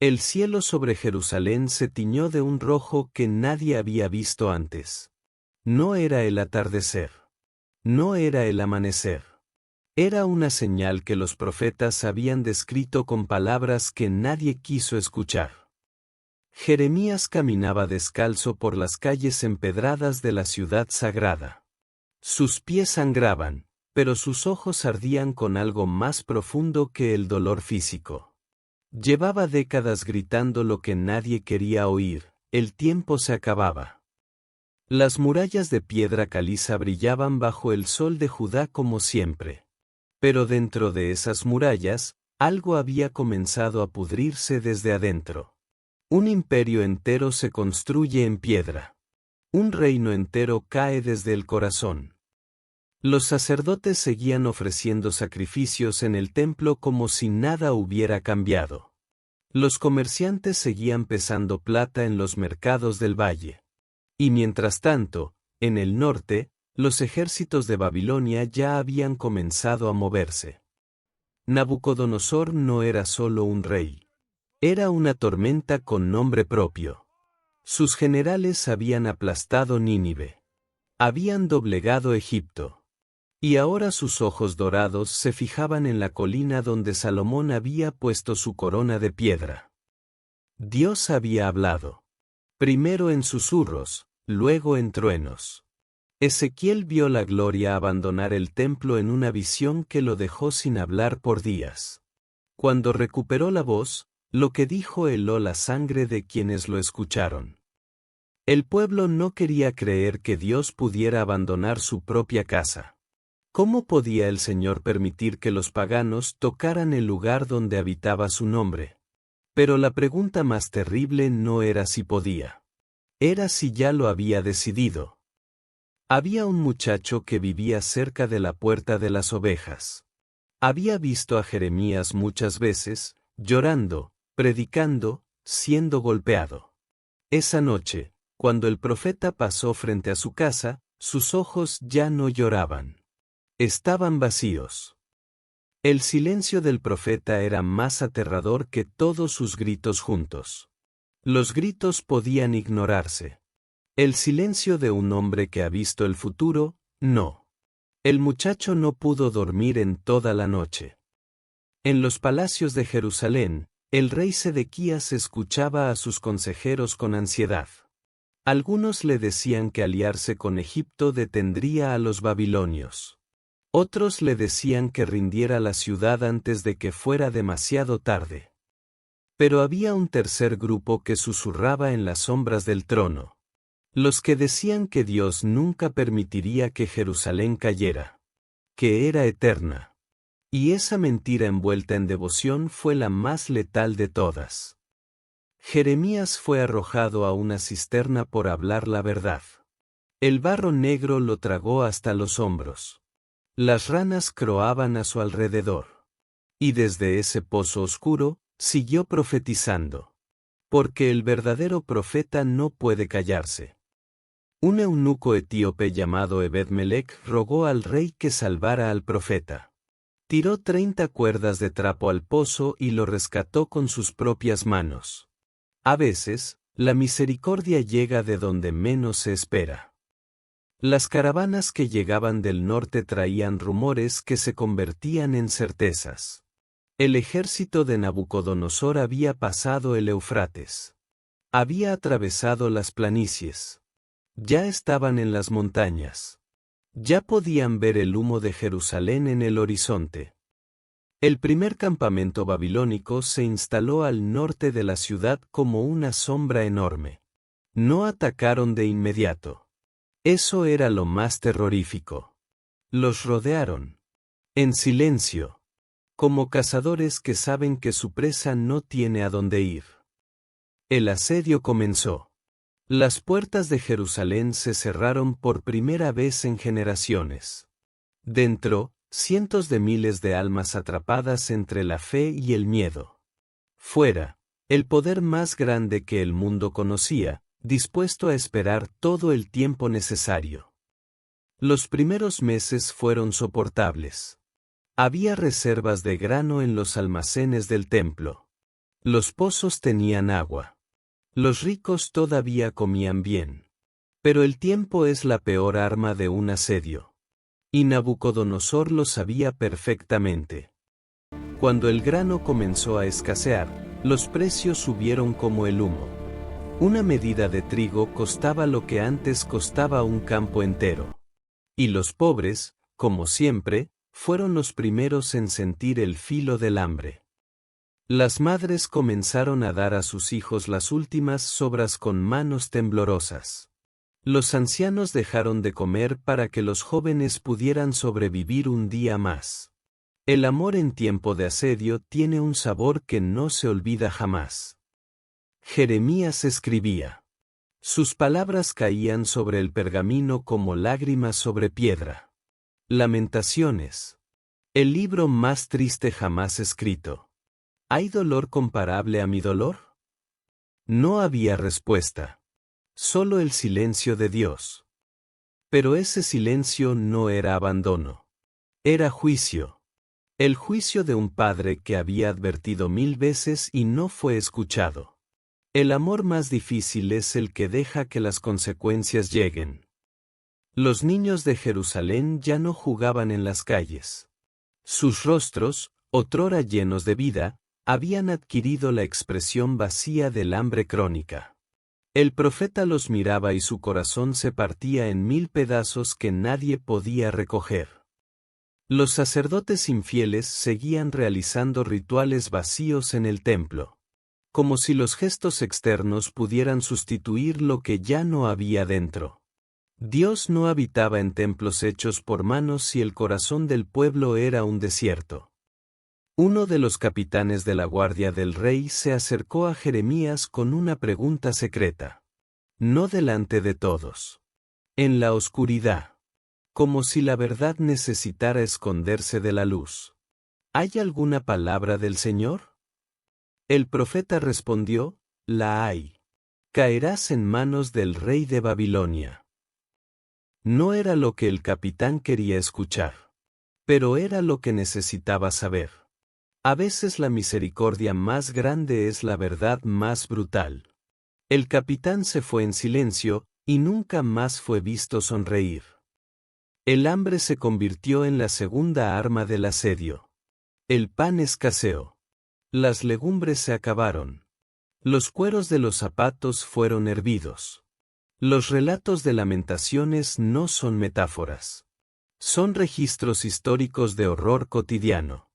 El cielo sobre Jerusalén se tiñó de un rojo que nadie había visto antes. No era el atardecer. No era el amanecer. Era una señal que los profetas habían descrito con palabras que nadie quiso escuchar. Jeremías caminaba descalzo por las calles empedradas de la ciudad sagrada. Sus pies sangraban, pero sus ojos ardían con algo más profundo que el dolor físico. Llevaba décadas gritando lo que nadie quería oír: el tiempo se acababa. Las murallas de piedra caliza brillaban bajo el sol de Judá como siempre. Pero dentro de esas murallas, algo había comenzado a pudrirse desde adentro. Un imperio entero se construye en piedra. Un reino entero cae desde el corazón. Los sacerdotes seguían ofreciendo sacrificios en el templo como si nada hubiera cambiado. Los comerciantes seguían pesando plata en los mercados del valle. Y mientras tanto, en el norte, los ejércitos de Babilonia ya habían comenzado a moverse. Nabucodonosor no era solo un rey. Era una tormenta con nombre propio. Sus generales habían aplastado Nínive. Habían doblegado Egipto. Y ahora sus ojos dorados se fijaban en la colina donde Salomón había puesto su corona de piedra. Dios había hablado. Primero en susurros, luego en truenos. Ezequiel vio la gloria abandonar el templo en una visión que lo dejó sin hablar por días. Cuando recuperó la voz, lo que dijo heló la sangre de quienes lo escucharon. El pueblo no quería creer que Dios pudiera abandonar su propia casa. ¿Cómo podía el Señor permitir que los paganos tocaran el lugar donde habitaba su nombre? Pero la pregunta más terrible no era si podía. Era si ya lo había decidido. Había un muchacho que vivía cerca de la puerta de las ovejas. Había visto a Jeremías muchas veces, llorando, predicando, siendo golpeado. Esa noche, cuando el profeta pasó frente a su casa, sus ojos ya no lloraban. Estaban vacíos. El silencio del profeta era más aterrador que todos sus gritos juntos. Los gritos podían ignorarse. El silencio de un hombre que ha visto el futuro, no. El muchacho no pudo dormir en toda la noche. En los palacios de Jerusalén, el rey Sedequías escuchaba a sus consejeros con ansiedad. Algunos le decían que aliarse con Egipto detendría a los babilonios. Otros le decían que rindiera la ciudad antes de que fuera demasiado tarde. Pero había un tercer grupo que susurraba en las sombras del trono. Los que decían que Dios nunca permitiría que Jerusalén cayera. Que era eterna. Y esa mentira envuelta en devoción fue la más letal de todas. Jeremías fue arrojado a una cisterna por hablar la verdad. El barro negro lo tragó hasta los hombros. Las ranas croaban a su alrededor. Y desde ese pozo oscuro, siguió profetizando. Porque el verdadero profeta no puede callarse. Un eunuco etíope llamado Ebed-Melech rogó al rey que salvara al profeta. Tiró 30 cuerdas de trapo al pozo y lo rescató con sus propias manos. A veces, la misericordia llega de donde menos se espera. Las caravanas que llegaban del norte traían rumores que se convertían en certezas. El ejército de Nabucodonosor había pasado el Éufrates. Había atravesado las planicies. Ya estaban en las montañas. Ya podían ver el humo de Jerusalén en el horizonte. El primer campamento babilónico se instaló al norte de la ciudad como una sombra enorme. No atacaron de inmediato. Eso era lo más terrorífico. Los rodearon. En silencio. Como cazadores que saben que su presa no tiene a dónde ir. El asedio comenzó. Las puertas de Jerusalén se cerraron por primera vez en generaciones. Dentro, cientos de miles de almas atrapadas entre la fe y el miedo. Fuera, el poder más grande que el mundo conocía, dispuesto a esperar todo el tiempo necesario. Los primeros meses fueron soportables. Había reservas de grano en los almacenes del templo. Los pozos tenían agua. Los ricos todavía comían bien. Pero el tiempo es la peor arma de un asedio. Y Nabucodonosor lo sabía perfectamente. Cuando el grano comenzó a escasear, los precios subieron como el humo. Una medida de trigo costaba lo que antes costaba un campo entero. Y los pobres, como siempre, fueron los primeros en sentir el filo del hambre. Las madres comenzaron a dar a sus hijos las últimas sobras con manos temblorosas. Los ancianos dejaron de comer para que los jóvenes pudieran sobrevivir un día más. El amor en tiempo de asedio tiene un sabor que no se olvida jamás. Jeremías escribía. Sus palabras caían sobre el pergamino como lágrimas sobre piedra. Lamentaciones. El libro más triste jamás escrito. ¿Hay dolor comparable a mi dolor? No había respuesta. Solo el silencio de Dios. Pero ese silencio no era abandono. Era juicio. El juicio de un padre que había advertido 1000 veces y no fue escuchado. El amor más difícil es el que deja que las consecuencias lleguen. Los niños de Jerusalén ya no jugaban en las calles. Sus rostros, otrora llenos de vida, habían adquirido la expresión vacía del hambre crónica. El profeta los miraba y su corazón se partía en 1000 pedazos que nadie podía recoger. Los sacerdotes infieles seguían realizando rituales vacíos en el templo. Como si los gestos externos pudieran sustituir lo que ya no había dentro. Dios no habitaba en templos hechos por manos si el corazón del pueblo era un desierto. Uno de los capitanes de la guardia del rey se acercó a Jeremías con una pregunta secreta. No delante de todos. En la oscuridad. Como si la verdad necesitara esconderse de la luz. ¿Hay alguna palabra del Señor? El profeta respondió, la hay. Caerás en manos del rey de Babilonia. No era lo que el capitán quería escuchar. Pero era lo que necesitaba saber. A veces la misericordia más grande es la verdad más brutal. El capitán se fue en silencio, y nunca más fue visto sonreír. El hambre se convirtió en la segunda arma del asedio. El pan escaseó. Las legumbres se acabaron. Los cueros de los zapatos fueron hervidos. Los relatos de lamentaciones no son metáforas. Son registros históricos de horror cotidiano.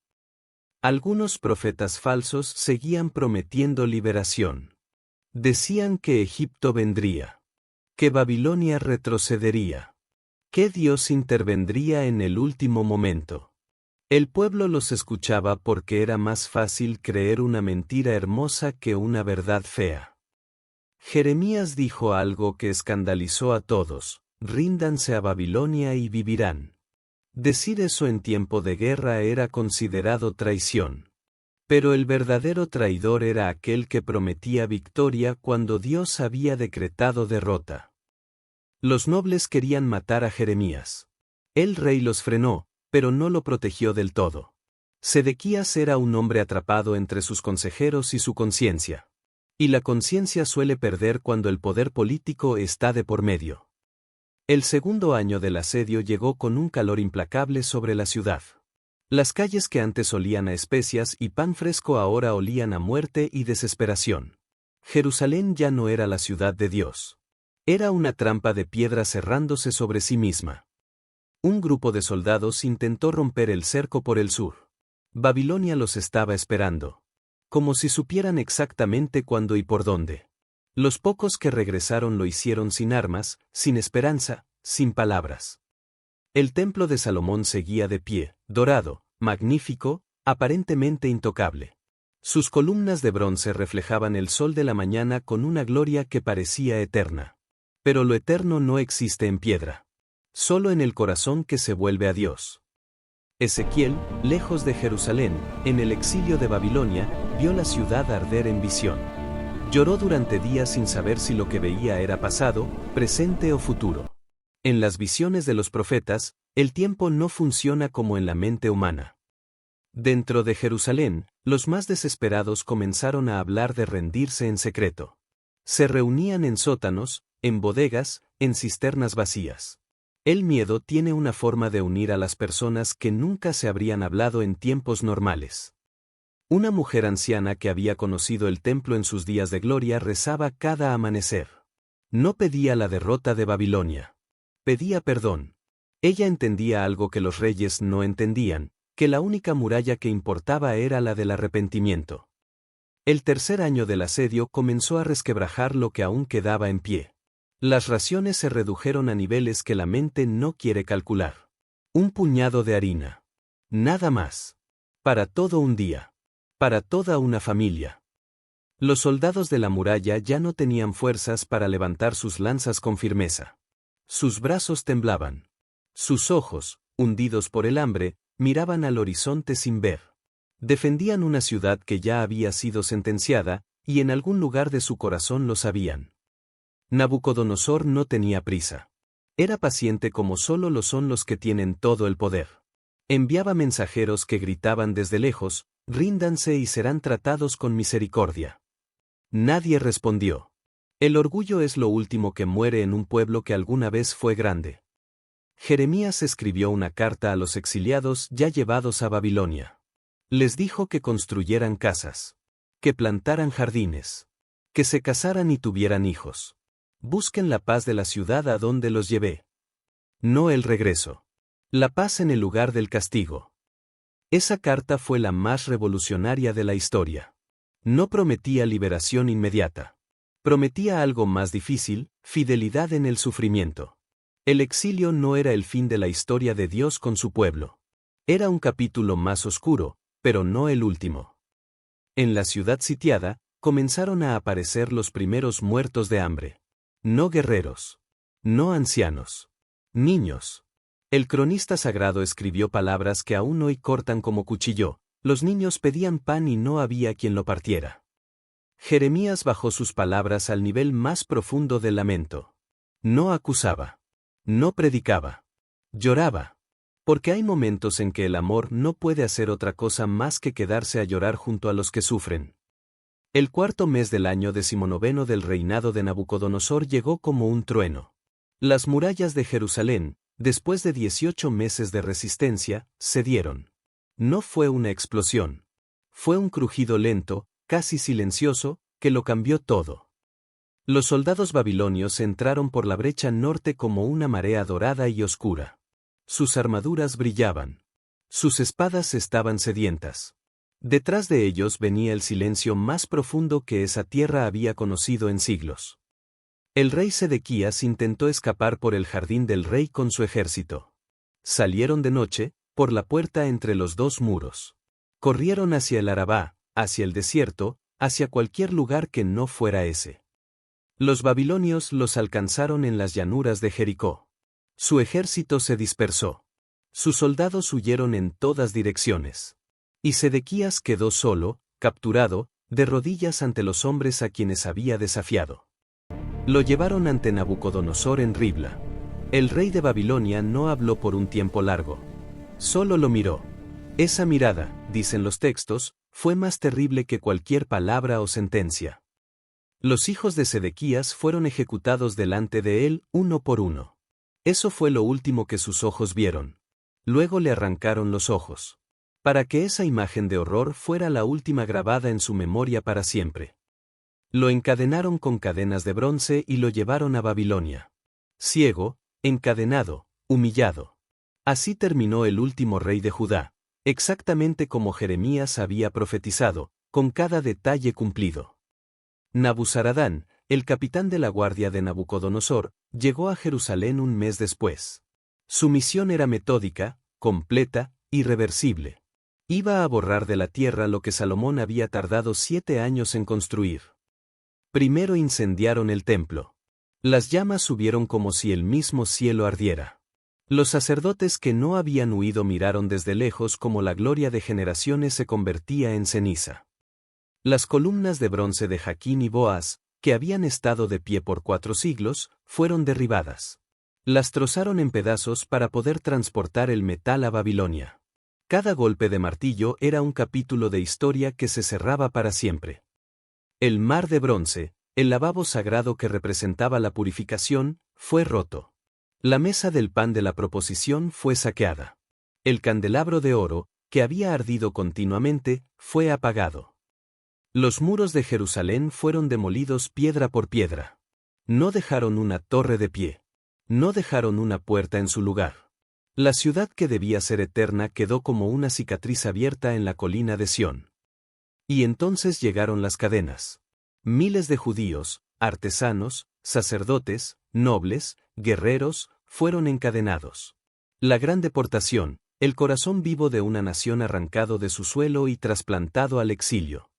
Algunos profetas falsos seguían prometiendo liberación. Decían que Egipto vendría. Que Babilonia retrocedería. Que Dios intervendría en el último momento. El pueblo los escuchaba porque era más fácil creer una mentira hermosa que una verdad fea. Jeremías dijo algo que escandalizó a todos: ríndanse a Babilonia y vivirán. Decir eso en tiempo de guerra era considerado traición. Pero el verdadero traidor era aquel que prometía victoria cuando Dios había decretado derrota. Los nobles querían matar a Jeremías. El rey los frenó, pero no lo protegió del todo. Sedequías era un hombre atrapado entre sus consejeros y su conciencia. Y la conciencia suele perder cuando el poder político está de por medio. El segundo año del asedio llegó con un calor implacable sobre la ciudad. Las calles que antes olían a especias y pan fresco ahora olían a muerte y desesperación. Jerusalén ya no era la ciudad de Dios. Era una trampa de piedra cerrándose sobre sí misma. Un grupo de soldados intentó romper el cerco por el sur. Babilonia los estaba esperando. Como si supieran exactamente cuándo y por dónde. Los pocos que regresaron lo hicieron sin armas, sin esperanza, sin palabras. El templo de Salomón seguía de pie, dorado, magnífico, aparentemente intocable. Sus columnas de bronce reflejaban el sol de la mañana con una gloria que parecía eterna. Pero lo eterno no existe en piedra. Solo en el corazón que se vuelve a Dios. Ezequiel, lejos de Jerusalén, en el exilio de Babilonia, vio la ciudad arder en visión. Lloró durante días sin saber si lo que veía era pasado, presente o futuro. En las visiones de los profetas, el tiempo no funciona como en la mente humana. Dentro de Jerusalén, los más desesperados comenzaron a hablar de rendirse en secreto. Se reunían en sótanos, en bodegas, en cisternas vacías. El miedo tiene una forma de unir a las personas que nunca se habrían hablado en tiempos normales. Una mujer anciana que había conocido el templo en sus días de gloria rezaba cada amanecer. No pedía la derrota de Babilonia. Pedía perdón. Ella entendía algo que los reyes no entendían, que la única muralla que importaba era la del arrepentimiento. El tercer año del asedio comenzó a resquebrajar lo que aún quedaba en pie. Las raciones se redujeron a niveles que la mente no quiere calcular. Un puñado de harina. Nada más. Para todo un día. Para toda una familia. Los soldados de la muralla ya no tenían fuerzas para levantar sus lanzas con firmeza. Sus brazos temblaban. Sus ojos, hundidos por el hambre, miraban al horizonte sin ver. Defendían una ciudad que ya había sido sentenciada, y en algún lugar de su corazón lo sabían. Nabucodonosor no tenía prisa. Era paciente como solo lo son los que tienen todo el poder. Enviaba mensajeros que gritaban desde lejos, ríndanse y serán tratados con misericordia. Nadie respondió. El orgullo es lo último que muere en un pueblo que alguna vez fue grande. Jeremías escribió una carta a los exiliados ya llevados a Babilonia. Les dijo que construyeran casas, que plantaran jardines, que se casaran y tuvieran hijos. Busquen la paz de la ciudad a donde los llevé. No el regreso. La paz en el lugar del castigo. Esa carta fue la más revolucionaria de la historia. No prometía liberación inmediata. Prometía algo más difícil, fidelidad en el sufrimiento. El exilio no era el fin de la historia de Dios con su pueblo. Era un capítulo más oscuro, pero no el último. En la ciudad sitiada, comenzaron a aparecer los primeros muertos de hambre. No guerreros. No ancianos. Niños. El cronista sagrado escribió palabras que aún hoy cortan como cuchillo. Los niños pedían pan y no había quien lo partiera. Jeremías bajó sus palabras al nivel más profundo del lamento. No acusaba. No predicaba. Lloraba. Porque hay momentos en que el amor no puede hacer otra cosa más que quedarse a llorar junto a los que sufren. El cuarto mes del año 19 del reinado de Nabucodonosor llegó como un trueno. Las murallas de Jerusalén, después de 18 meses de resistencia, cedieron. No fue una explosión. Fue un crujido lento, casi silencioso, que lo cambió todo. Los soldados babilonios entraron por la brecha norte como una marea dorada y oscura. Sus armaduras brillaban. Sus espadas estaban sedientas. Detrás de ellos venía el silencio más profundo que esa tierra había conocido en siglos. El rey Sedequías intentó escapar por el jardín del rey con su ejército. Salieron de noche, por la puerta entre los dos muros. Corrieron hacia el Arabá, hacia el desierto, hacia cualquier lugar que no fuera ese. Los babilonios los alcanzaron en las llanuras de Jericó. Su ejército se dispersó. Sus soldados huyeron en todas direcciones. Y Sedequías quedó solo, capturado, de rodillas ante los hombres a quienes había desafiado. Lo llevaron ante Nabucodonosor en Ribla. El rey de Babilonia no habló por un tiempo largo. Solo lo miró. Esa mirada, dicen los textos, fue más terrible que cualquier palabra o sentencia. Los hijos de Sedequías fueron ejecutados delante de él, uno por uno. Eso fue lo último que sus ojos vieron. Luego le arrancaron los ojos. Para que esa imagen de horror fuera la última grabada en su memoria para siempre. Lo encadenaron con cadenas de bronce y lo llevaron a Babilonia. Ciego, encadenado, humillado. Así terminó el último rey de Judá, exactamente como Jeremías había profetizado, con cada detalle cumplido. Nabuzaradán, el capitán de la guardia de Nabucodonosor, llegó a Jerusalén un mes después. Su misión era metódica, completa, irreversible. Iba a borrar de la tierra lo que Salomón había tardado 7 años en construir. Primero incendiaron el templo. Las llamas subieron como si el mismo cielo ardiera. Los sacerdotes que no habían huido miraron desde lejos como la gloria de generaciones se convertía en ceniza. Las columnas de bronce de Jaquín y Boaz, que habían estado de pie por 4 siglos, fueron derribadas. Las trozaron en pedazos para poder transportar el metal a Babilonia. Cada golpe de martillo era un capítulo de historia que se cerraba para siempre. El mar de bronce, el lavabo sagrado que representaba la purificación, fue roto. La mesa del pan de la proposición fue saqueada. El candelabro de oro, que había ardido continuamente, fue apagado. Los muros de Jerusalén fueron demolidos piedra por piedra. No dejaron una torre de pie. No dejaron una puerta en su lugar. La ciudad que debía ser eterna quedó como una cicatriz abierta en la colina de Sión. Y entonces llegaron las cadenas. Miles de judíos, artesanos, sacerdotes, nobles, guerreros, fueron encadenados. La gran deportación, el corazón vivo de una nación arrancado de su suelo y trasplantado al exilio.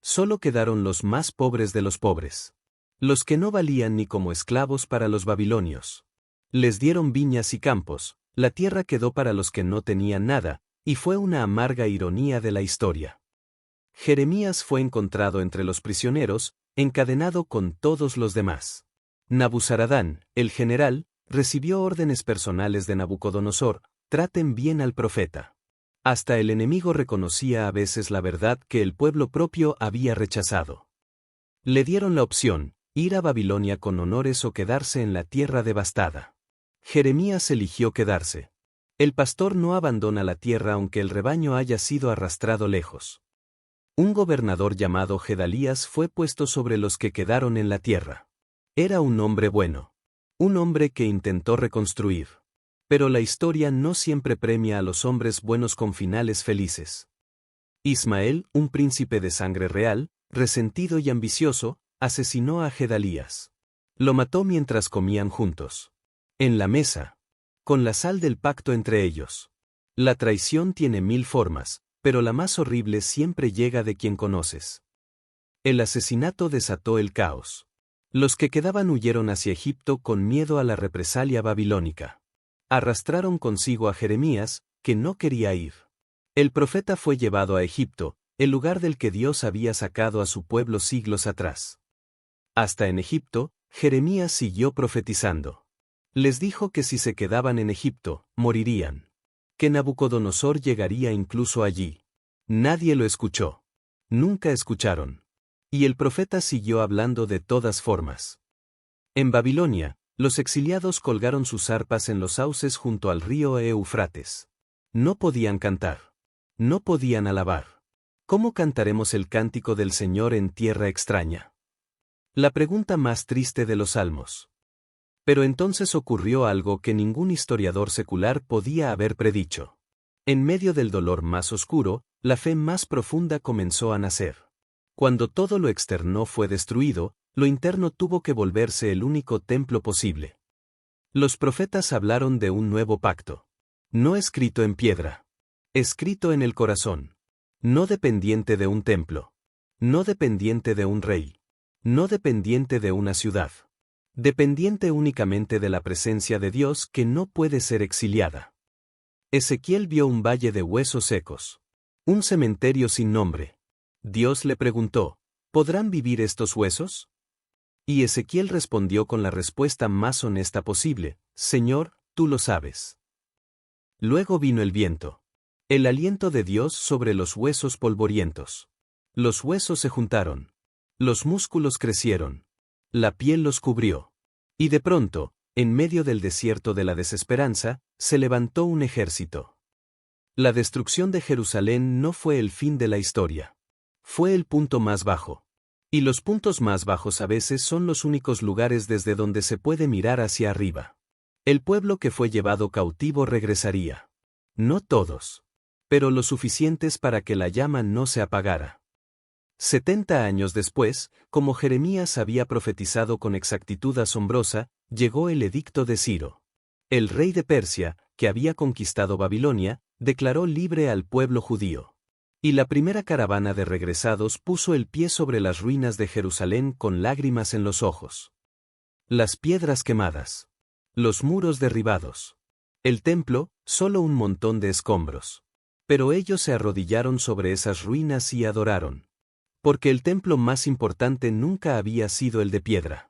Solo quedaron los más pobres de los pobres. Los que no valían ni como esclavos para los babilonios. Les dieron viñas y campos, la tierra quedó para los que no tenían nada, y fue una amarga ironía de la historia. Jeremías fue encontrado entre los prisioneros, encadenado con todos los demás. Nabuzaradán, el general, recibió órdenes personales de Nabucodonosor: traten bien al profeta. Hasta el enemigo reconocía a veces la verdad que el pueblo propio había rechazado. Le dieron la opción: ir a Babilonia con honores o quedarse en la tierra devastada. Jeremías eligió quedarse. El pastor no abandona la tierra aunque el rebaño haya sido arrastrado lejos. Un gobernador llamado Gedalías fue puesto sobre los que quedaron en la tierra. Era un hombre bueno. Un hombre que intentó reconstruir. Pero la historia no siempre premia a los hombres buenos con finales felices. Ismael, un príncipe de sangre real, resentido y ambicioso, asesinó a Gedalías. Lo mató mientras comían juntos. En la mesa. Con la sal del pacto entre ellos. La traición tiene 1000 formas, pero la más horrible siempre llega de quien conoces. El asesinato desató el caos. Los que quedaban huyeron hacia Egipto con miedo a la represalia babilónica. Arrastraron consigo a Jeremías, que no quería ir. El profeta fue llevado a Egipto, el lugar del que Dios había sacado a su pueblo siglos atrás. Hasta en Egipto, Jeremías siguió profetizando. Les dijo que si se quedaban en Egipto, morirían. Que Nabucodonosor llegaría incluso allí. Nadie lo escuchó. Nunca escucharon. Y el profeta siguió hablando de todas formas. En Babilonia, los exiliados colgaron sus arpas en los sauces junto al río Eufrates. No podían cantar. No podían alabar. ¿Cómo cantaremos el cántico del Señor en tierra extraña? La pregunta más triste de los salmos. Pero entonces ocurrió algo que ningún historiador secular podía haber predicho. En medio del dolor más oscuro, la fe más profunda comenzó a nacer. Cuando todo lo externo fue destruido, lo interno tuvo que volverse el único templo posible. Los profetas hablaron de un nuevo pacto. No escrito en piedra. Escrito en el corazón. No dependiente de un templo. No dependiente de un rey. No dependiente de una ciudad. Dependiente únicamente de la presencia de Dios que no puede ser exiliada. Ezequiel vio un valle de huesos secos. Un cementerio sin nombre. Dios le preguntó: ¿podrán vivir estos huesos? Y Ezequiel respondió con la respuesta más honesta posible: Señor, tú lo sabes. Luego vino el viento. El aliento de Dios sobre los huesos polvorientos. Los huesos se juntaron. Los músculos crecieron. La piel los cubrió. Y de pronto, en medio del desierto de la desesperanza, se levantó un ejército. La destrucción de Jerusalén no fue el fin de la historia. Fue el punto más bajo. Y los puntos más bajos a veces son los únicos lugares desde donde se puede mirar hacia arriba. El pueblo que fue llevado cautivo regresaría. No todos. Pero lo suficientes para que la llama no se apagara. 70 años después, como Jeremías había profetizado con exactitud asombrosa, llegó el edicto de Ciro. El rey de Persia, que había conquistado Babilonia, declaró libre al pueblo judío. Y la primera caravana de regresados puso el pie sobre las ruinas de Jerusalén con lágrimas en los ojos. Las piedras quemadas. Los muros derribados. El templo, solo un montón de escombros. Pero ellos se arrodillaron sobre esas ruinas y adoraron. Porque el templo más importante nunca había sido el de piedra.